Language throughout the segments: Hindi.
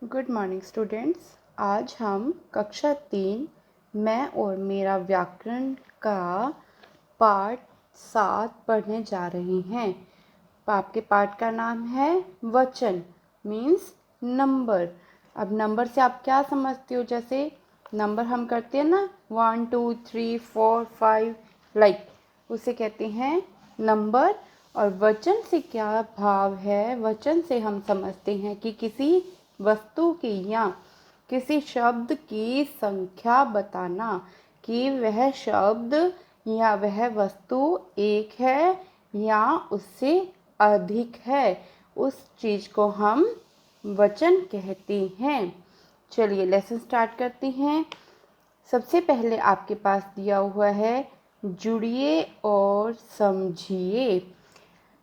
Good morning students. आज हम कक्षा 3 मैं और मेरा व्याकरण का पाठ 7 पढ़ने जा रहे हैं। आपके पाठ का नाम है वचन मीन्स नंबर। अब नंबर से आप क्या समझते हो? जैसे नंबर हम करते हैं ना 1 2 3 4 5 लाइक, उसे कहते हैं नंबर। और वचन से क्या भाव है? वचन से हम समझते हैं कि किसी वस्तु की या किसी शब्द की संख्या बताना कि वह शब्द या वह वस्तु एक है या उससे अधिक है, उस चीज़ को हम वचन कहते हैं। चलिए लेसन स्टार्ट करते हैं। सबसे पहले आपके पास दिया हुआ है जुड़िए और समझिए।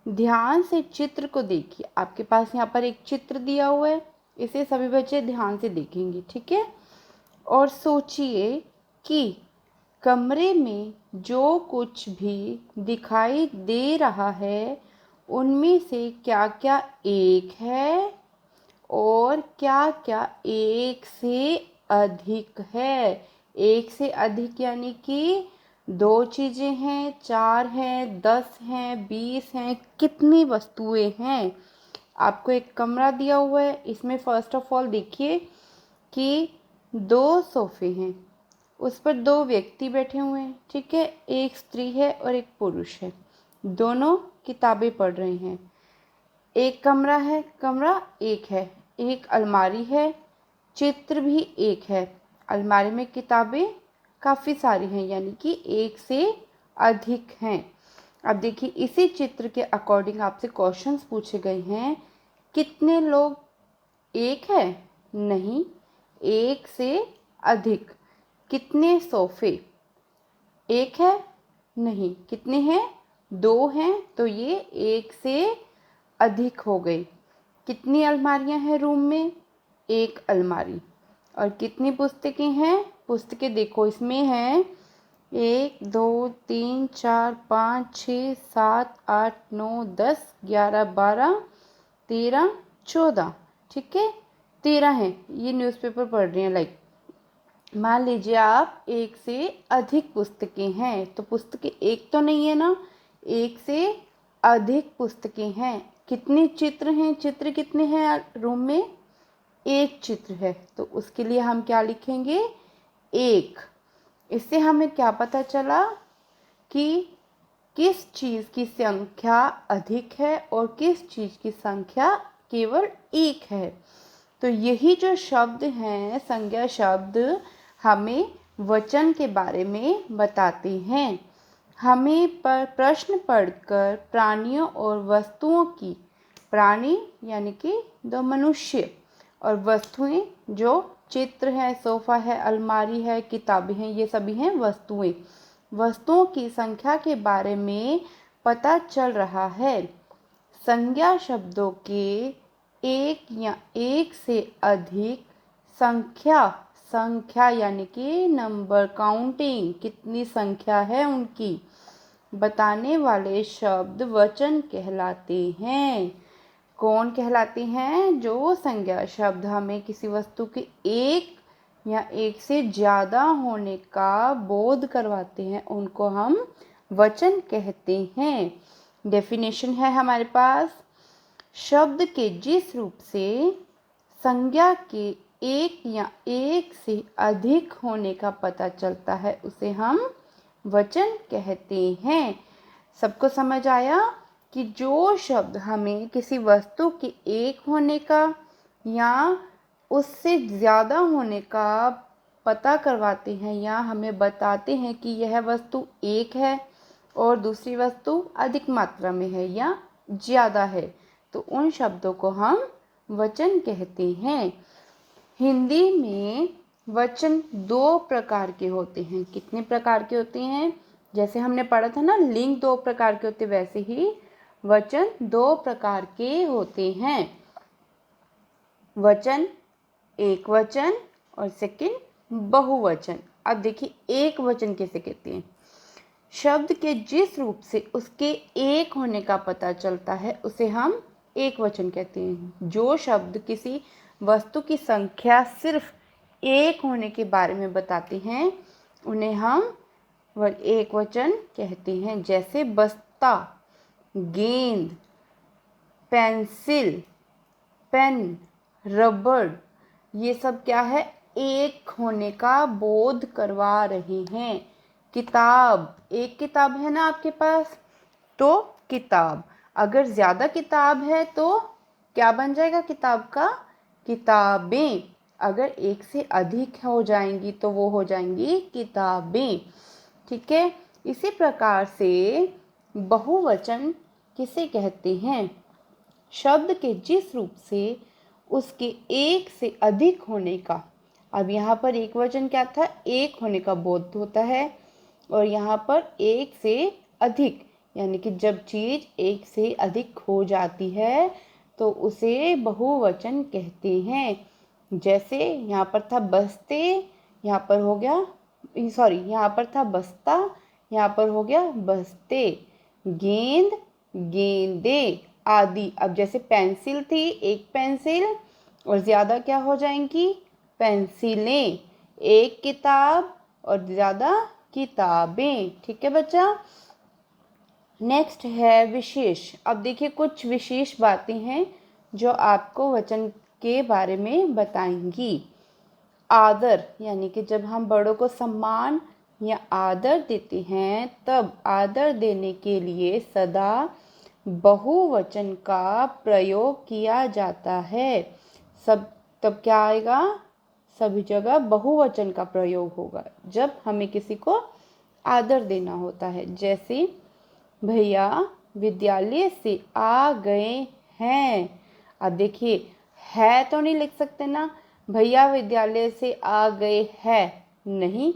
ध्यान से चित्र को देखिए। आपके पास यहाँ पर एक चित्र दिया हुआ है, इसे सभी बच्चे ध्यान से देखेंगे, ठीक है? और सोचिए कि कमरे में जो कुछ भी दिखाई दे रहा है उनमें से क्या क्या एक है और क्या क्या एक से अधिक है। एक से अधिक यानी कि 2 चीज़ें हैं, 4 हैं, 10 हैं, 20 हैं, कितनी वस्तुएं हैं। आपको एक कमरा दिया हुआ है, इसमें फर्स्ट ऑफ ऑल देखिए कि 2 सोफे हैं, उस पर 2 व्यक्ति बैठे हुए हैं, ठीक है? एक स्त्री है और एक पुरुष है, दोनों किताबें पढ़ रहे हैं। एक कमरा है, कमरा एक है। एक अलमारी है, चित्र भी एक है। अलमारी में किताबें काफ़ी सारी हैं, यानी कि एक से अधिक हैं। अब देखिए इसी चित्र के अकॉर्डिंग आपसे क्वेश्चंस पूछे गए हैं। कितने लोग? एक है? नहीं, एक से अधिक। कितने सोफे? एक है? नहीं। कितने हैं? 2 हैं, तो ये एक से अधिक हो गई। कितनी अलमारियां हैं रूम में? एक अलमारी। और कितनी पुस्तकें हैं? पुस्तकें देखो इसमें हैं 1 2 3 4 5 6 7 8 9 10 11 12 13 14, ठीक है? 13 हैं। ये न्यूज़पेपर पढ़ रहे हैं लाइक। मान लीजिए आप एक से अधिक पुस्तकें हैं, तो पुस्तकें एक तो नहीं है ना, एक से अधिक पुस्तकें हैं। कितने चित्र हैं? चित्र कितने हैं रूम में? एक चित्र है, तो उसके लिए हम क्या लिखेंगे? एक। इससे हमें क्या पता चला कि किस चीज़ की संख्या अधिक है और किस चीज़ की संख्या केवल एक है। तो यही जो शब्द हैं, संज्ञा शब्द, हमें वचन के बारे में बताते हैं। हमें प्रश्न पढ़कर प्राणियों और वस्तुओं की, प्राणी यानी कि 2 मनुष्य, और वस्तुएं जो चित्र है, सोफा है, अलमारी है, किताबें हैं, ये सभी हैं वस्तुएं। वस्तुओं की संख्या के बारे में पता चल रहा है। संज्ञा शब्दों के एक या एक से अधिक संख्या, संख्या यानी कि नंबर, काउंटिंग, कितनी संख्या है उनकी, बताने वाले शब्द वचन कहलाते हैं। कौन कहलाते हैं? जो संज्ञा शब्द हमें किसी वस्तु के एक या एक से ज़्यादा होने का बोध करवाते हैं, उनको हम वचन कहते हैं। डेफिनेशन है हमारे पास। शब्द के जिस रूप से संज्ञा के एक या एक से अधिक होने का पता चलता है उसे हम वचन कहते हैं। सबको समझ आया कि जो शब्द हमें किसी वस्तु के एक होने का या उससे ज़्यादा होने का पता करवाते हैं या हमें बताते हैं कि यह वस्तु एक है और दूसरी वस्तु अधिक मात्रा में है या ज़्यादा है, तो उन शब्दों को हम वचन कहते हैं। हिंदी में वचन 2 प्रकार के होते हैं। कितने प्रकार के होते हैं? जैसे हमने पढ़ा था ना, लिंग 2 प्रकार के होते, वैसे ही वचन 2 प्रकार के होते हैं। वचन एक वचन और सेकंड बहुवचन। अब देखिए एक वचन किसे कहते हैं? शब्द के जिस रूप से उसके एक होने का पता चलता है उसे हम एक वचन कहते हैं। जो शब्द किसी वस्तु की संख्या सिर्फ एक होने के बारे में बताते हैं उन्हें हम एक वचन कहते हैं। जैसे बस्ता, गेंद, पेंसिल, पेन, रबड़, ये सब क्या है, एक होने का बोध करवा रहे हैं। किताब, एक किताब है ना आपके पास, तो किताब। अगर ज़्यादा किताब है तो क्या बन जाएगा किताब का, किताबें। अगर एक से अधिक हो जाएंगी तो वो हो जाएंगी किताबें। ठीक है। इसी प्रकार से बहुवचन किसे कहते हैं, शब्द के जिस रूप से उसके एक से अधिक होने का। अब यहाँ पर एक वचन क्या था, एक होने का बोध होता है, और यहाँ पर एक से अधिक, यानी कि जब चीज एक से अधिक हो जाती है तो उसे बहुवचन कहते हैं। जैसे यहाँ पर था बस्ते, यहाँ पर हो गया, सॉरी, यहाँ पर था बस्ता, यहाँ पर हो गया बस्ते। गेंद, गेंदे आदि। अब जैसे पेंसिल थी, एक पेंसिल, और ज़्यादा क्या हो जाएंगी, पेंसिलें। एक किताब और ज़्यादा किताबें। ठीक है बच्चा। नेक्स्ट है विशेष। अब देखिए कुछ विशेष बातें हैं जो आपको वचन के बारे में बताएंगी। आदर, यानी कि जब हम बड़ों को सम्मान या आदर देते हैं तब आदर देने के लिए सदा बहुवचन का प्रयोग किया जाता है। सब तब क्या आएगा, सभी जगह बहुवचन का प्रयोग होगा जब हमें किसी को आदर देना होता है। जैसे भैया विद्यालय से आ गए हैं। अब देखिए, है तो नहीं लिख सकते ना, भैया विद्यालय से आ गए हैं, नहीं।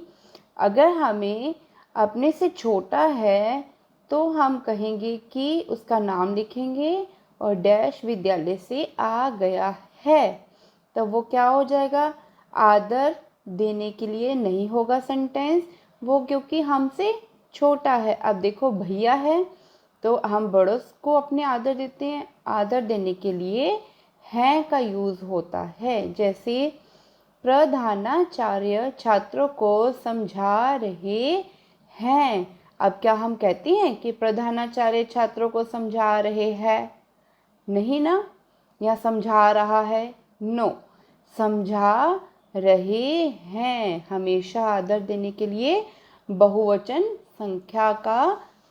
अगर हमें अपने से छोटा है तो हम कहेंगे कि उसका नाम लिखेंगे और डैश विद्यालय से आ गया है, तब वो क्या हो जाएगा, आदर देने के लिए नहीं होगा सेंटेंस वो, क्योंकि हमसे छोटा है। अब देखो भैया है तो हम बड़ों को अपने आदर देते हैं, आदर देने के लिए हैं का यूज होता है। जैसे प्रधानाचार्य छात्रों को समझा रहे हैं। अब क्या हम कहते हैं कि प्रधानाचार्य छात्रों को समझा रहे हैं, नहीं ना, या समझा रहा है, नो, समझा रहे हैं। हमेशा आदर देने के लिए बहुवचन संख्या का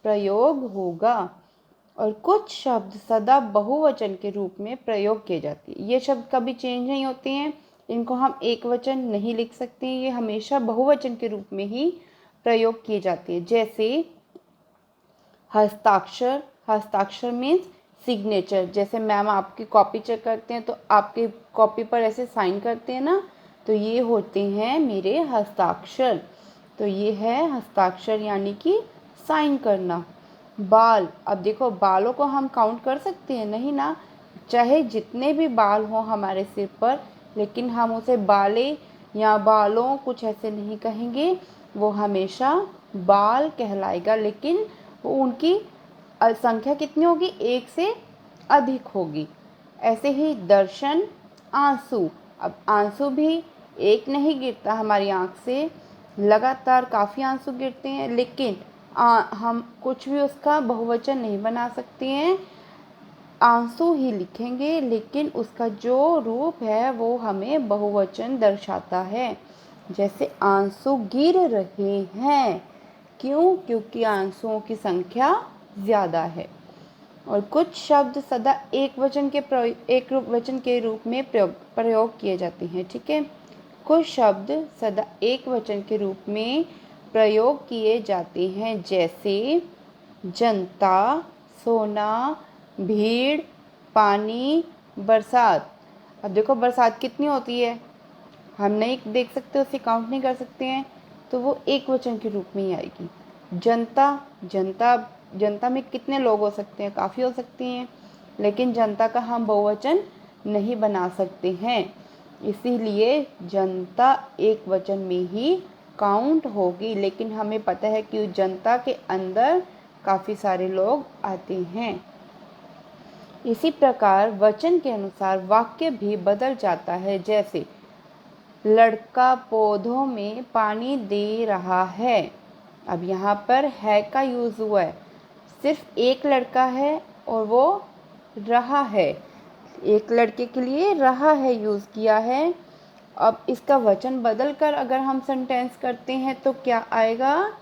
प्रयोग होगा। और कुछ शब्द सदा बहुवचन के रूप में प्रयोग किए जाते हैं। ये शब्द कभी चेंज नहीं होते हैं, इनको हम एक वचन नहीं लिख सकते हैं, ये हमेशा बहुवचन के रूप में ही प्रयोग किए जाते हैं। जैसे हस्ताक्षर, हस्ताक्षर मीन्स सिग्नेचर। जैसे मैम आपकी कॉपी चेक करते हैं तो आपकी कॉपी पर ऐसे साइन करते हैं ना, तो ये होते हैं मेरे हस्ताक्षर। तो ये है हस्ताक्षर यानी कि साइन करना। बाल, अब देखो बालों को हम काउंट कर सकते हैं, नहीं ना, चाहे जितने भी बाल हों हमारे सिर पर, लेकिन हम उसे बाले या बालों कुछ ऐसे नहीं कहेंगे, वो हमेशा बाल कहलाएगा, लेकिन वो उनकी संख्या कितनी होगी, एक से अधिक होगी। ऐसे ही दर्शन, आंसू। अब आंसू भी एक नहीं गिरता हमारी आँख से, लगातार काफ़ी आंसू गिरते हैं, लेकिन हम कुछ भी उसका बहुवचन नहीं बना सकते हैं, आंसू ही लिखेंगे, लेकिन उसका जो रूप है वो हमें बहुवचन दर्शाता है। जैसे आंसू गिर रहे हैं, क्यों, क्योंकि आंसुओं की संख्या ज़्यादा है। और कुछ शब्द सदा एक वचन के रूप में प्रयोग किए जाते हैं। ठीक है, कुछ शब्द सदा एक वचन के रूप में प्रयोग किए जाते हैं। जैसे जनता, सोना, भीड़, पानी, बरसात। अब देखो बरसात कितनी होती है, हम नहीं देख सकते, उसे काउंट नहीं कर सकते हैं, तो वो एक वचन के रूप में ही आएगी। जनता, जनता, जनता में कितने लोग हो सकते हैं, काफ़ी हो सकती हैं, लेकिन जनता का हम बहुवचन नहीं बना सकते हैं, इसीलिए जनता एक वचन में ही काउंट होगी। लेकिन हमें पता है कि जनता के अंदर काफ़ी सारे लोग आते हैं। इसी प्रकार वचन के अनुसार वाक्य भी बदल जाता है। जैसे लड़का पौधों में पानी दे रहा है। अब यहाँ पर है का यूज़ हुआ है, सिर्फ एक लड़का है और वो रहा है, एक लड़के के लिए रहा है यूज़ किया है। अब इसका वचन बदल कर अगर हम सेंटेंस करते हैं तो क्या आएगा,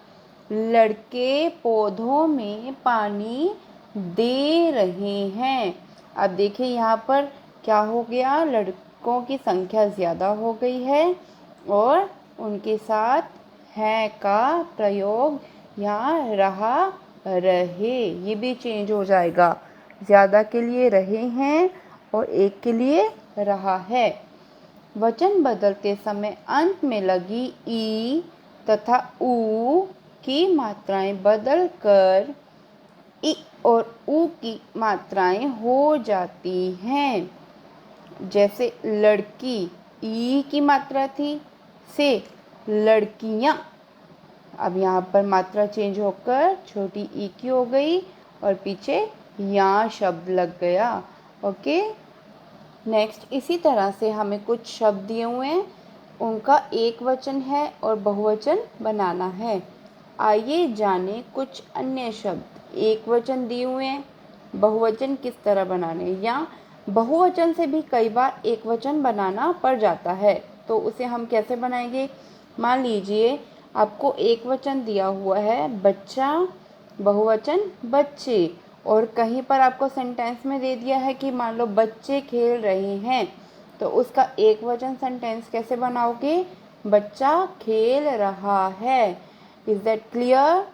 लड़के पौधों में पानी दे रहे हैं। अब देखिए यहाँ पर क्या हो गया, लड़कों की संख्या ज़्यादा हो गई है और उनके साथ है का प्रयोग यहाँ रहा रहे, ये भी चेंज हो जाएगा। ज़्यादा के लिए रहे हैं और एक के लिए रहा है। वचन बदलते समय अंत में लगी ई तथा ऊ की मात्राएं बदल कर इ और ऊ की मात्राएं हो जाती हैं। जैसे लड़की ई की मात्रा थी से लड़कियां, अब यहाँ पर मात्रा चेंज होकर छोटी ई की हो गई और पीछे या शब्द लग गया। ओके, नेक्स्ट इसी तरह से हमें कुछ शब्द दिए हुए हैं, उनका एक वचन है और बहुवचन बनाना है। आइए जाने कुछ अन्य शब्द। एक वचन दिए हुए हैं, बहुवचन किस तरह बनाने, या बहुवचन से भी कई बार एक वचन बनाना पड़ जाता है, तो उसे हम कैसे बनाएंगे। मान लीजिए आपको एक वचन दिया हुआ है बच्चा, बहुवचन बच्चे, और कहीं पर आपको सेंटेंस में दे दिया है कि मान लो बच्चे खेल रहे हैं, तो उसका एक वचन सेंटेंस कैसे बनाओगे, बच्चा खेल रहा है। Is that clear.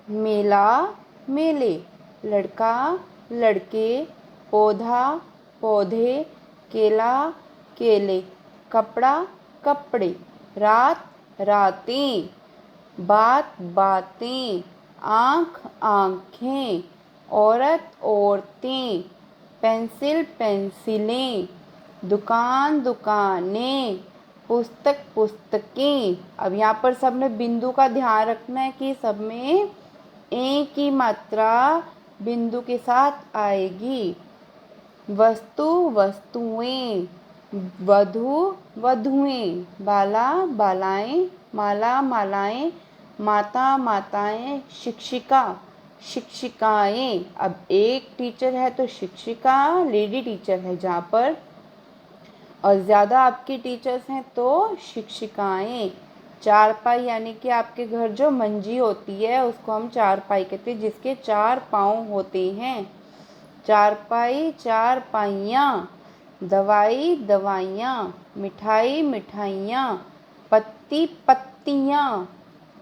मेला मेले, लड़का लड़के, पौधा पौधे, केला केले, कपड़ा कपड़े, रात रातें, बात बातें, आँख आँखें, औरत औरतें, पेंसिल पेंसिलें, दुकान दुकानें, पुस्तक पुस्तकें। अब यहाँ पर सब में बिंदु का ध्यान रखना है कि सब में ए की मात्रा बिंदु के साथ आएगी। वस्तु वस्तुएं, वधु वधुएं, बाला बालाएं, माला मालाएं, माता माताएं, शिक्षिका शिक्षिकाएं। अब एक टीचर है तो शिक्षिका लेडी टीचर है जहाँ पर, और ज़्यादा आपकी टीचर्स हैं तो शिक्षिकाएं। चारपाई यानी कि आपके घर जो मंजी होती है उसको हम चारपाई कहते हैं, जिसके 4 पाँव होते हैं। चारपाई चारपाइयाँ, दवाई दवाइयाँ, मिठाई मिठाइयाँ, पत्ती पत्तियाँ,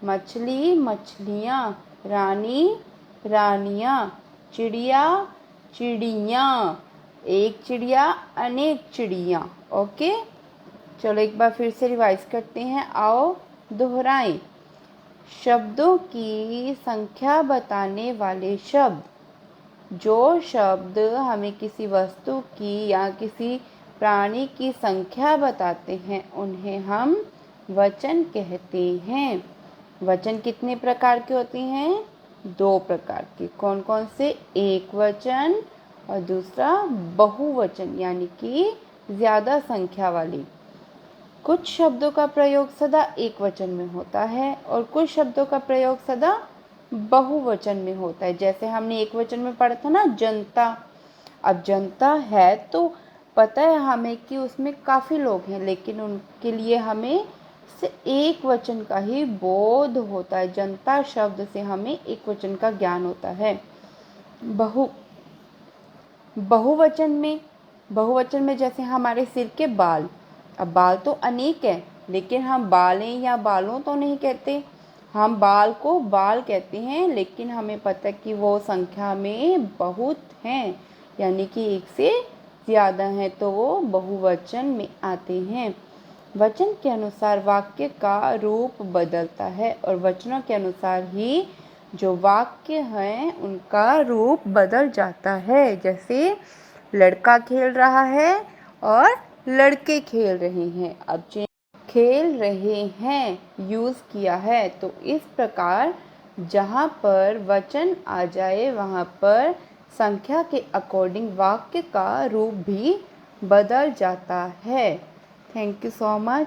मछली मछलियाँ, रानी रानियाँ, चिड़िया चिड़ियाँ, एक चिड़िया अनेक चिड़ियाँ। ओके, चलो एक बार फिर से रिवाइज करते हैं, आओ दोहराएं। शब्दों की संख्या बताने वाले शब्द, जो शब्द हमें किसी वस्तु की या किसी प्राणी की संख्या बताते हैं उन्हें हम वचन कहते हैं। वचन कितने प्रकार के होते हैं, 2 प्रकार के। कौन कौन से, एक वचन और दूसरा बहुवचन यानी कि ज़्यादा संख्या वाली। कुछ शब्दों का प्रयोग सदा एक वचन में होता है और कुछ शब्दों का प्रयोग सदा बहुवचन में होता है। जैसे हमने एक वचन में पढ़ा था ना, जनता। अब जनता है तो पता है हमें कि उसमें काफ़ी लोग हैं, लेकिन उनके लिए हमें से एक वचन का ही बोध होता है। जनता शब्द से हमें एक वचन का ज्ञान होता है। बहुवचन में जैसे हमारे सिर के बाल। अब बाल तो अनेक है, लेकिन हम बालें या बालों तो नहीं कहते, हम बाल को बाल कहते हैं, लेकिन हमें पता है कि वो संख्या में बहुत हैं, यानी कि एक से ज़्यादा हैं, तो वो बहुवचन में आते हैं। वचन के अनुसार वाक्य का रूप बदलता है और वचनों के अनुसार ही जो वाक्य हैं उनका रूप बदल जाता है। जैसे लड़का खेल रहा है और लड़के खेल रहे हैं। अब खेल रहे हैं यूज़ किया है, तो इस प्रकार जहाँ पर वचन आ जाए वहाँ पर संख्या के अकॉर्डिंग वाक्य का रूप भी बदल जाता है। Thank you so much.